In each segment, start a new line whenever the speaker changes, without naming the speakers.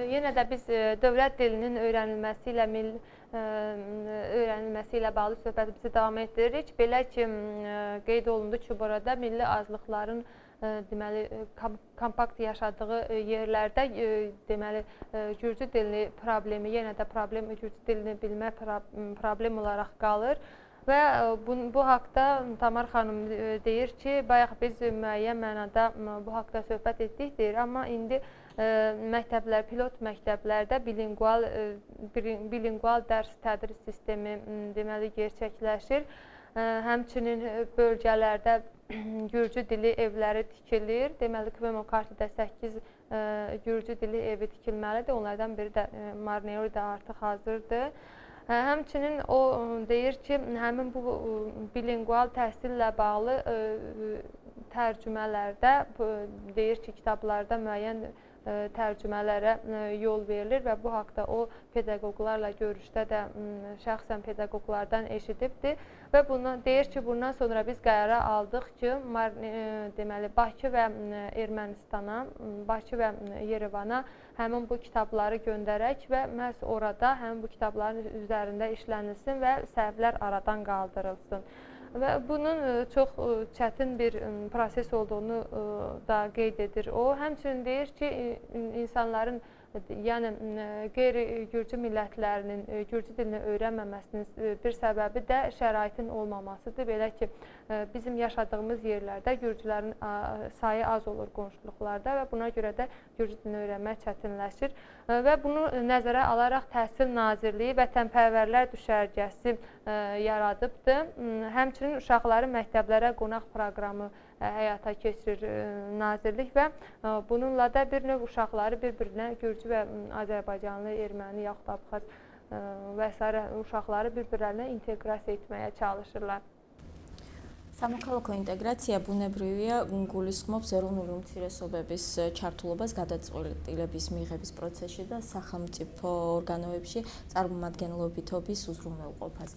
Yenə də biz dövlət dilinin öyrənilməsi ilə bağlı söhbətimizi davam etdiririk. Belə ki, qeyd olundu ki, burada milli azlıqların deməli kompakt yaşadığı yerlərdə deməli gürcü dilini problemi, yenə də gürcü dilini bilmə problem olaraq qalır. Və bu haqda Tamar xanım deyir ki, bayaq biz müəyyən mənada bu haqda söhbət etdik deyir, amma indi məktəblər, pilot məktəblərdə bilingual dərs tədris sistemi deməli gerçəkləşir. Həmçinin bölgələrdə gürcü dili evləri tikilir. Deməli, Kvemo Kartidə 8 gürcü dili evi tikilməlidir. Onlardan biri də Marneuridə artıq hazırdır. Həmçinin o deyir ki, həmin bu bilingual təhsillə bağlı tərcümələrdə deyir ki, kitablarda müəyyən tərcümələrə yol verilir və bu haqda o pedaqoqlarla görüşdə də şəxsən pedaqoqlardan eşidibdir və deyir ki, bundan sonra biz qərara aldıq ki, deməli Bakı və Ermənistana, Bakı və Yerevana həmin bu kitabları göndərək və məhz orada həmin bu kitabların üzərində işlənilsin və səhvlər aradan qaldırılsın. Və bunun çox çətin bir proses olduğunu da qeyd edir o. Həmçinin deyir ki, insanların, yəni qeyri-gürcü millətlərinin gürcü dilini öyrənməməsinin bir səbəbi də şəraitin olmamasıdır. Belə ki, bizim yaşadığımız yerlərdə gürcülərin sayı az olur qonşuluqlarda və buna görə də gürcü dilini öyrənmək çətinləşir. Və bunu nəzərə alaraq Təhsil Nazirliyi vətənpərvərlər düşərgəsi yaradıbdır. Həmçinin uşaqların məktəblərə qonaq proqramı həyata keçirir nazirlik və bununla da bir növ uşaqları bir-birinə gürcü və Azərbaycanlı, erməni yaxud abxaz və s. uşaqları bir-birlərinə inteqrasiya etməyə çalışırlar.
სამოქალაქო ინტეგრაცია ბუნებრივია გულისხმობს ეროვნული უმცირესობების ჩართულობას გადაწყვეტილების მიღების პროცესში და სახელმწიფო ორგანოებში წარმომადგენლობითობის უზრუნველყოფას.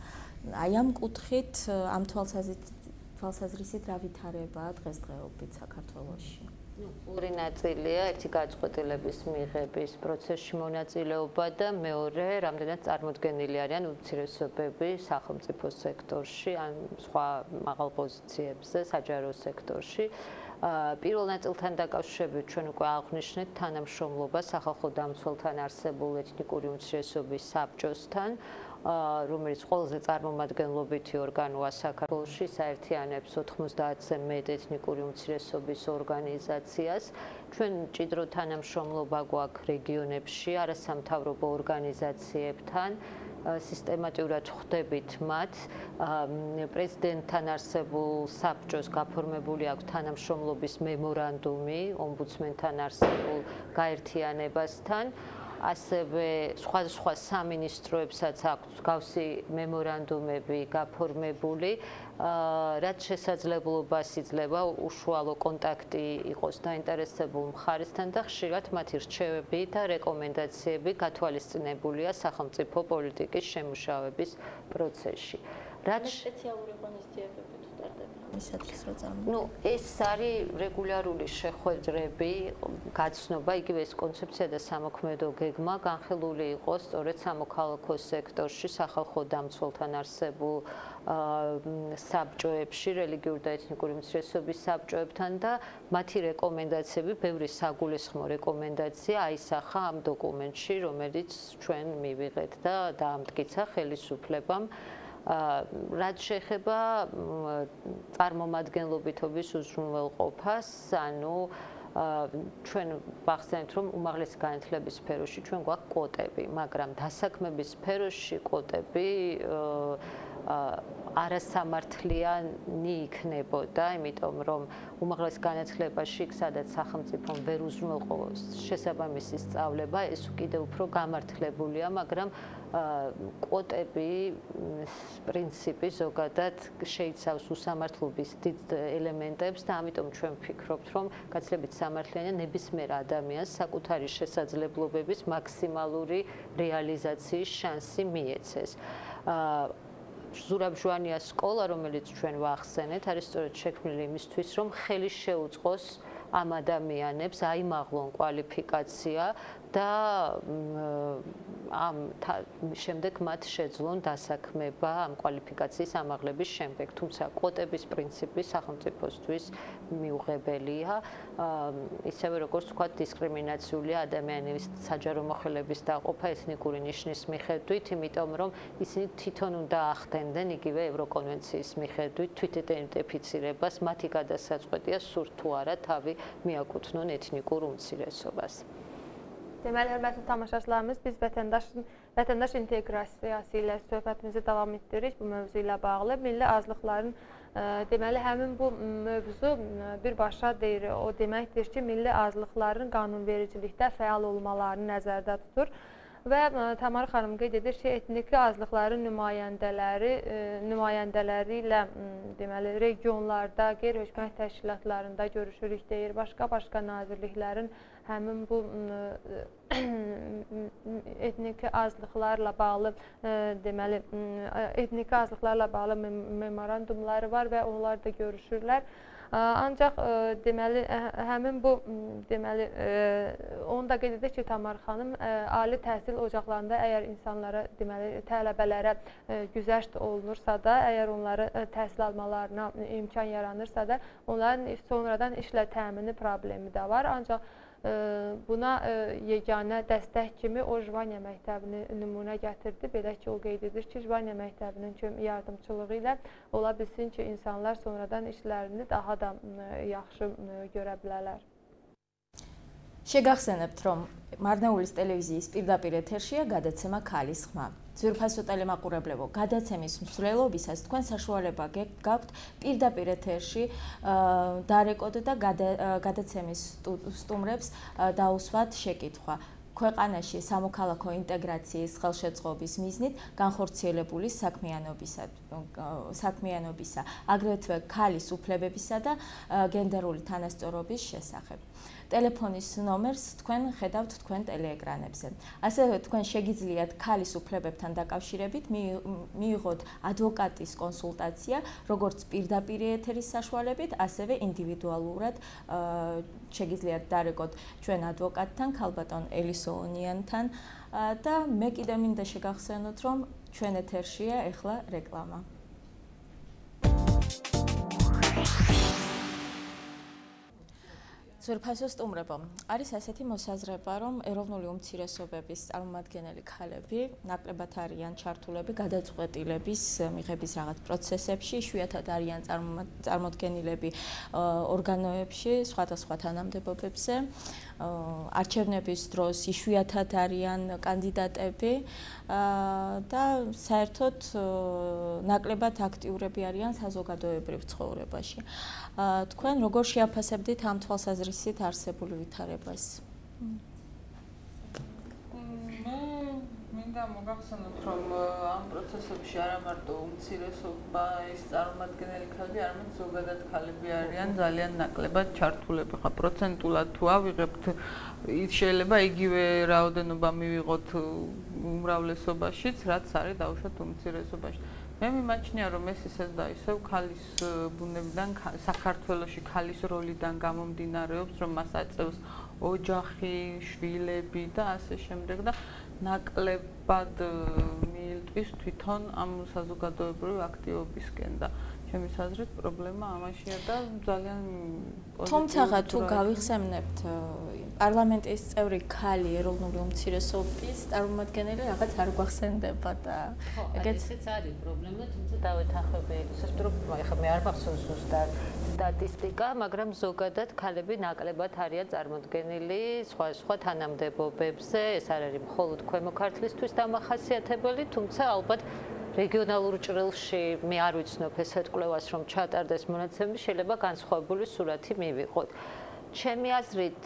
აი ამ კუთხით ამ თვალსაზრისით რა ვითარებაა დღესდღეობით საქართველოში?
ორი ნაწილია, ერთი გადაწყვეტილების მიღების პროცესში მონაწილეობა და მეორე, რამდენად წარმოდგენილი არიან უმცირესობები სახელმწიფო სექტორში, ან სხვა მაღალ პოზიციებზე, საჯარო სექტორში. პირველ ნაწილთან დაკავშირებით ჩვენ უკვე აღნიშნეთ თანამშრომლობა სახალხო დამცველთან არსებულ ეთნიკური უმცირესობის საბჭოსთან, რომელიც ყველაზე წარმომადგენლობითი ორგანოა საქართველოში, საერთიანებს 90-ზე მეტ ეთნიკური უმცირესობის ორგანიზაციას. ჩვენ მჭიდრო თანამშრომლობა გვაქვს რეგიონებში არასამთავრობო ორგანიზაციებთან, სისტემატურად ხვდებით მათ. პრეზიდენტთან არსებულ საბჭოს გაფორმებული აქვს თანამშრომლობის მემორანდუმი ომბუდსმენთან არსებულ გაერთიანებასთან. ასევე სხვა სამინისტროებსაც აქვს მსგავსი მემორანდუმები გაფორმებული, რაც შესაძლებლობას იძლევა უშუალო კონტაქტი იყოს დაინტერესებულ მხარესთან და ხშირად მათი რჩევები და რეკომენდაციები გათვალისწინებულია სახელმწიფო პოლიტიკის შემუშავების პროცესში.
სპეციალური ღონისძიებები თუ ტარდება მისათვის რა წარმოიქმნება?
ნუ ეს არის რეგულარული შეხვედრები, გაცნობა, იგივე ეს კონცეფცია და სამოქმედო გეგმა განხილული იყოს სწორედ სამოქალაქო სექტორში, სახალხო დამცველთან არსებულ საბჭოებში, რელიგიური და ეთნიკური უმცირესობის საბჭოებთან და მათი რეკომენდაციები, ბევრი საგულისხმო რეკომენდაცია აისახა ამ დოკუმენტში, რომელიც ჩვენ მივიღეთ და დაამტკიცა ხელისუფლებამ. რაც შეეხება წარმომადგენლობითობის უზრუნველყოფას, ანუ ჩვენ ვახსენებთ, რომ უმაღლესი განათლების სფეროში ჩვენ გვაქვს კვოტები, მაგრამ დასაქმების სფეროში კვოტები არასამართლიანი იქნებოდა, იმიტომ რომ უმაღლეს განათლებაში, სადაც სახელმწიფომ ვერ უზრუნველყოფს შესაბამისი სწავლება, ეს კიდევ უფრო გამართლებულია, მაგრამ კვოტები პრინციპი ზოგადად შეიცავს უსამართლობის დიდ ელემენტებს და ამიტომ ჩვენ ვფიქრობთ, რომ გაცილებით სამართლიანია ნებისმიერ ადამიანს საკუთარი შესაძლებლობების მაქსიმალური რეალიზაციის შანსი მიეცეს. ზურაბ ჟვანიას სკოლა, რომელიც ჩვენ ვახსენეთ, არის სწორედ შექმნილი იმისთვის, რომ ხელი შეუწყოს ამ ადამიანებს აიმაღლონ კვალიფიკაცია და ამ შემდეგ მათ შეძლონ დასაქმება ამ კვალიფიკაციის ამაღლების შემდეგ. თუმცა კვოტების პრინციპი სახელმწიფოსთვის მიუღებელია. ისევე როგორც ვთქვათ, დისკრიმინაციულია ადამიანის საჯარო მოხელების დაყოფა ეთნიკური ნიშნის მიხედვით, იმიტომ რომ ისინი თვითონ უნდა ახდენდნენ იგივე ევროკონვენციის მიხედვით თვითიდენტიფიცირებას, მათი გადასაწყვეტია სურთ თუ არა თავი მიაკუთვნონ ეთნიკურ უმცირესობას.
Deməli, hörmətli tamaşaçılarımız, biz vətəndaş inteqrasiyası ilə söhbətimizi davam etdiririk bu mövzu ilə bağlı. Milli azlıqların deməli, həmin bu mövzu birbaşa deyir, o deməkdir ki, milli azlıqların qanunvericilikdə fəal olmalarını nəzərdə tutur. Və Tamara xanım qeyd edir ki, etniki azlıqların nümayəndələri ilə deməli, regionlarda, qeyri-hökumət təşkilatlarında görüşürük deyir. Başqa nazirliklərin həmin bu etniki azlıqlarla bağlı deməli, etniki azlıqlarla bağlı memorandumları var və onlar da görüşürlər. Ancaq deməli, həmin bu deməli, onu da qeyd edir ki, Tamar xanım, ali təhsil ocaqlarında əgər insanlara, deməli, tələbələrə güzəşt olunursa da, əgər onları təhsil almalarına imkan yaranırsa da, onların sonradan işlə təmini problemi də var. Ancaq buna yeganə dəstək kimi o Jvaniya məktəbini nümunə gətirdi. Belə ki, o qeyd edir ki, Jvaniya məktəbinin yardımçılığı ilə ola bilsin ki, insanlar sonradan işlərini daha da yaxşı görə bilərlər.
შეგახსენებთ, რომ მარნეულის ტელევიზიის პირდაპირ ეთერშია გადაცემა ქალის ხმა. ძვირფასო ტელემაყურებლებო, გადაცემის მსვლელობისას თქვენ საშუალება გაქვთ პირდაპირ ეთერში დარეკოთ და გადაცემის სტუმრებს დაუსვათ შეკითხვა. ქვეყანაში სამოქალაქო ინტეგრაციის ხელშეწყობის მიზნით განხორციელებული საქმიანობისა, აგრეთვე ქალის უფლებებისა და გენდერული თანასწორობის შესახებ. ტელეფონის ნომერს თქვენ ხედავთ თქვენ ტელეეკრანებზე. ასევე თქვენ შეგიძლიათ ქალის უფლებებთან დაკავშირებით მიიღოთ ადვოკატის კონსულტაცია, როგორც პირდაპირ ეთერის საშუალებით, ასევე ინდივიდუალურად შეგიძლიათ დარეკოთ ჩვენ ადვოკატთან, ქალბატონ ელისოონიანთან და მე კიდე მინდა შეგახსენოთ, რომ ჩვენ ეთერშია ეხლა რეკლამა. ძვირფასო სტუმრებო, არის ასეთი მოსაზრება, რომ ეროვნული უმცირესობების წარმომადგენელი ქალები ნაკლებად არიან ჩართულები გადაწყვეტილების მიღების რაღაც პროცესებში, იშვიათად არიან წარმოდგენილები ორგანოებში, სხვადასხვა თანამდებობებზე. არჩევნების დროს იშვიათად არიან კანდიდატები და საერთოდ ნაკლებად აქტიურები არიან საზოგადოებრივ ცხოვრებაში. თქვენ როგორ შეაფასებდით ამ თვალსაზრისით არსებულ ვითარებას?
მინდა მოგახსენოთ, რომ ამ პროცესებში არა მარტო უმცირესობა ის წარმომადგენელი ქალები, არამედ ზოგადად ქალები არიან ძალიან ნაკლებად ჩართულები. ხა პროცენტულად თუ ავიღებთ, ის შეიძლება იგივე რაოდენობა მივიღოთ უმრავლესობაშიც, რაც არის დაუშვათ უმცირესობაში. მე მიმაჩნია, რომ ეს ისევ და ისევ ქალის ბუნებიდან, საქართველოში ქალის როლიდან გამომდინარეობს, რომ მას აწევს ოჯახი, შვილები და ასე შემდეგ და ნაკლებად მიილტვის თვითონ ამ საზოგადოებრივი აქტივობისკენ და ჩემი აზრით პრობლემა ამაშია და ძალიან
თუმცა თუ გავიხსენებთ პარლამენტის წევრი ქალი ეროვნული უმცირესობის წარმომადგენელი რაღაც არ გვახსენდება და
ეგეც არის პრობლემა, თუმცა დავეთანხმები ისეთ რომ ახლა მე არ მახსოვს ზუსტად სტატისტიკა, მაგრამ ზოგადად ქალები ნაკლებად არიან წარმოდგენილი სხვა თანამდებობებზე, ეს არ არის მხოლოდ ქვემო ქართლისთვის დამახასიათებელი, თუმცა ალბათ რეგიონალურ ჭრილში მე არ ვიცნობ ესეთ კვლევას რომ ჩატარდეს მონაცემები, შეიძლება განსხვავებული სურათი მივიღოთ. ჩემი აზრით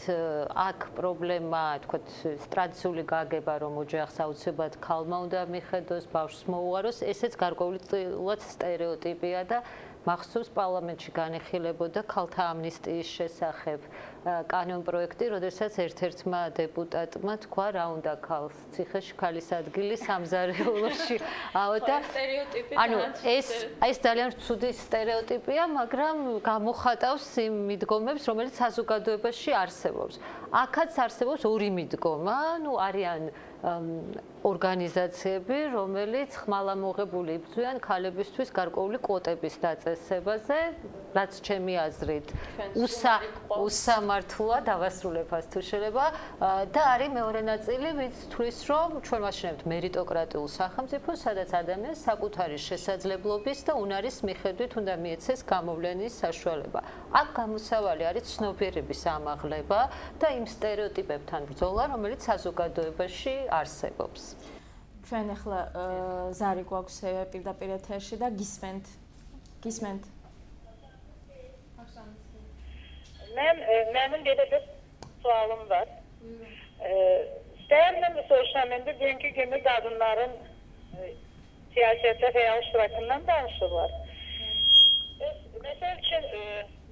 აქ პრობლემა, თქვათ, ტრადიციული გაგება, რომ ოჯახს აუცილებლად ქალმა უნდა მიხედოს, ბავშვს მოუაროს, ესეც გარკვეულწილად სტერეოტიპია და მახსოვს პარლამენტში განიხილებოდა ქალთა ამნისტიის შესახებ კანონპროექტი, როდესაც ერთ-ერთმა დეპუტატმა თქვა, რა უნდა ქალს ციხეში ქალის ადგილი სამზარეულოში. ანუ ეს ძალიან ცუდი სტერეოტიპია, მაგრამ გამოხატავს იმ მიდგომებს, რომელიც საზოგადოებაში არსებობს. აქაც არსებობს ორი მიდგომა, ну არიან ორგანიზაციები, რომელიც ხმალამოღებული იბრძვიან ქალებისთვის გარკვეული კვოტების დაწესებაზე, რაც ჩემი აზრით უსამართლოა, დავასრულებას თუ შეიძლება და არის მეორე ნაწილი, ვინც თვლის, რომ ჩვენ ვაშენებთ მერიტოკრატიულ სახელმწიფოს, სადაც ადამიანს საკუთარი შესაძლებლობის და უნარის მიხედვით უნდა მიეცეს გამოვლენის საშუალება. აქ გამოსავალი არის ცნობიერების ამაღლება და იმ სტერეოტიპებთან ბრძოლა, რომელიც საზოგადოებაში არსებობს.
ჩვენ ახლა ზარი გვაქვს პირდაპირ ეთერში და გისმენთ.
Benim bir sualım var. Değerli sosyalmente dünkü günü kadınların siyasette veya iştirakından danışırlar. Mesela için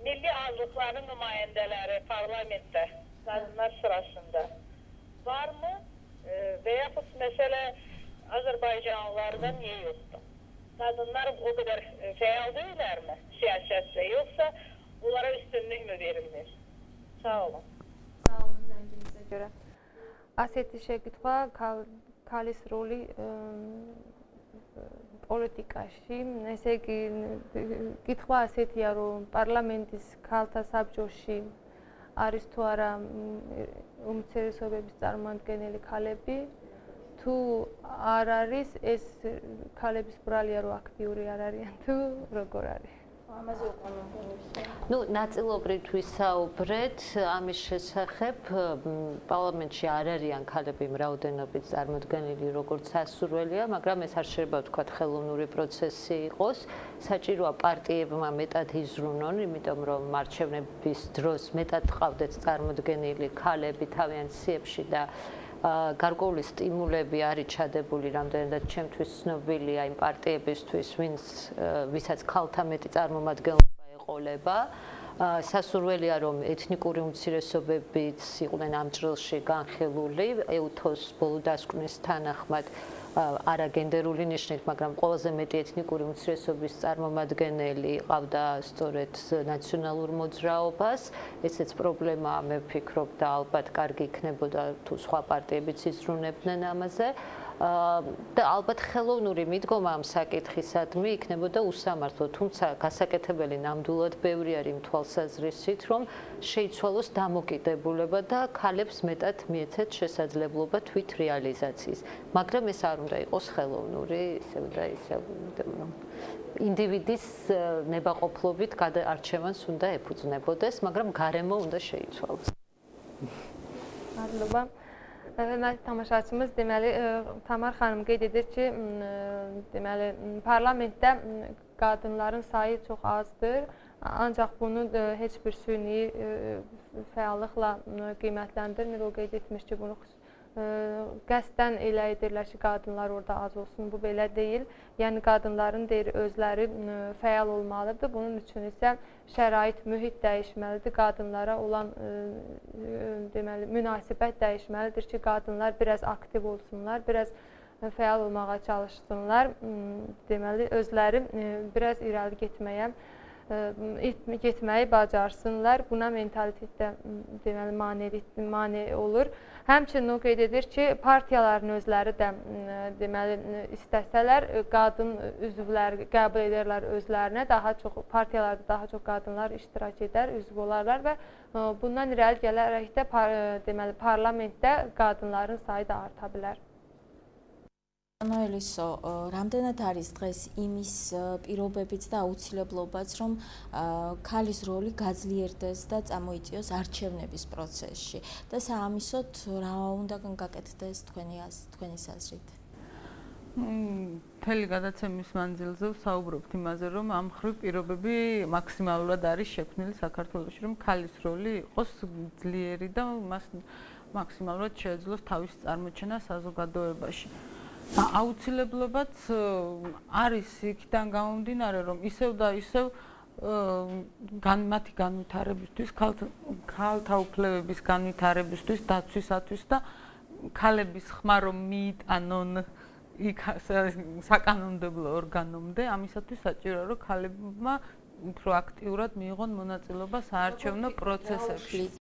milli azlıkların nümayendeleri parlamentte kadınlar sırasında var mı? Veya mesela Azerbaycanlılardan niye yoktu? Kadınlar o kadar feyal değiller mi siyasette? Yoksa bunlara üstünlük mü verilir? Sağ olun.
Sağ olun zənginize görə. Aseti შეკითხვა ქალის როლი პოლიტიკაში. ესე იგი, კითხვა ასეთია, რომ პარლამენტის ქალთა საბჭოში არის თუ არა უმცირესობების წარმომადგენელი ქალები, თუ არ არის ეს ქალების ბრალია რომ აქტიური არ არიან თუ როგორ არის?
Ну, ნაწილობრივ ვისაუბრეთ ამის შესახებ, პარლამენტში არ არიან ქალები მრავლდენობით წარმოდგენილი როგორც სასურველია, მაგრამ ეს არ შეიძლება ვთქვათ ხელოვნური პროცესი იყოს. საჭიროა პარტიებმა მეტად იზრუნონ, იმიტომ რომ არჩევნების დროს მეტად ყავდეთ წარმოდგენილი ქალები თავიანთ სიებში და გარკვეული სტიმულები არის ჩადებული, რამდენადაც ჩემთვის ცნობილია იმ პარტიებისთვის, ვისაც ქალთა მეტი წარმომადგენლობა ეყოლება. სასურველია, რომ ეთნიკური უმცირესობებიც იყვნენ ამ ჭრილში განხილული, EUTHOS ბოლო დასკვნის თანახმად არაგენდერული ნიშნით, მაგრამ ყველაზე მეტი ეთნიკური უმცირესობის წარმომადგენელი ყავდა სწორედ ნაციონალურ მოძრაობას. ესეც პრობლემაა, მე ვფიქრობ და ალბათ კარგი იქნებოდა თუ სხვა პარტიებიც იზრუნებდნენ ამაზე. და ალბათ ხელოვნური მიდგომა ამ საკითხისადმი იქნებოდა უსამართლო, თუმცა გასაკეთებელი ნამდვილად ბევრი არის იმ თვალსაზრისით, რომ შეიცვალოს დამოკიდებულება და ქალებს მეტად მიეცეთ შესაძლებლობა თვით რეალიზაციის. მაგრამ ეს არ უნდა იყოს ხელოვნური, ისევ და ისევ, ინდივიდის ნებაყოფლობით გადაარჩევანს უნდა ეფუძნებოდეს, მაგრამ გარემო უნდა შეიცვალოს.
მადლობა. Mən tamaşaçımız deməli Tamar xanım qeyd edir ki, deməli parlamentdə qadınların sayı çox azdır. Ancaq bunu heç bir süni fəallıqla qiymətləndirmir. O qeyd etmiş ki, bunu qəsdən elə edirlər ki, qadınlar orada az olsun. Bu belə deyil. Yəni qadınların deyir özləri fəal olmalıdır. Bunun üçün isə şərait, mühit dəyişməlidir. Qadınlara olan deməli münasibət dəyişməlidir ki, qadınlar biraz aktiv olsunlar, biraz fəal olmağa çalışsınlar. Deməli özləri biraz irəli getməyi bacarsınlar. Buna mentalitetdə deməli mane olur. Həmçinin o qeyd edir ki, partiyaların özləri də deməli istəsələr qadın üzvlər qəbul edərlər özlərinə, daha çox partiyalarda daha çox qadınlar iştirak edər, üzv olarlar və bundan irəli gələrək də deməli parlamentdə qadınların sayı da arta bilər.
Noelisо, რამდენად არის დღეს იმის პირობებიც და აუცილებლობაც, რომ ქალის როლი გაძლიერდეს და წამოიწიოს არჩევნების პროცესში და საამისოდ რა უნდა გაკეთდეს თქვენი აზრით?
მთელი გადაცემის მანძილზე ვსაუბრობთ იმაზე, რომ ამ მხრივ პირობები მაქსიმალურად არის შექმნილი საქართველოში, რომ ქალის როლი იყოს ძლიერი და მას მაქსიმალურად შეეძლოს თავის წარმოჩენა საზოგადოებაში. აუცილებლობაც არის იქიდან გამომდინარე, რომ ისევ და ისევ მათი განვითარებისთვის, ქალთა უფლებების განვითარებისთვის, დაცვისათვის და ქალების ხმა რომ მიიტანონ იქ საკანონმდებლო ორგანომდე, ამისათვის საჭიროა რომ ქალებმა უფრო აქტიურად მიიღონ მონაწილეობა საარჩევნო პროცესებში.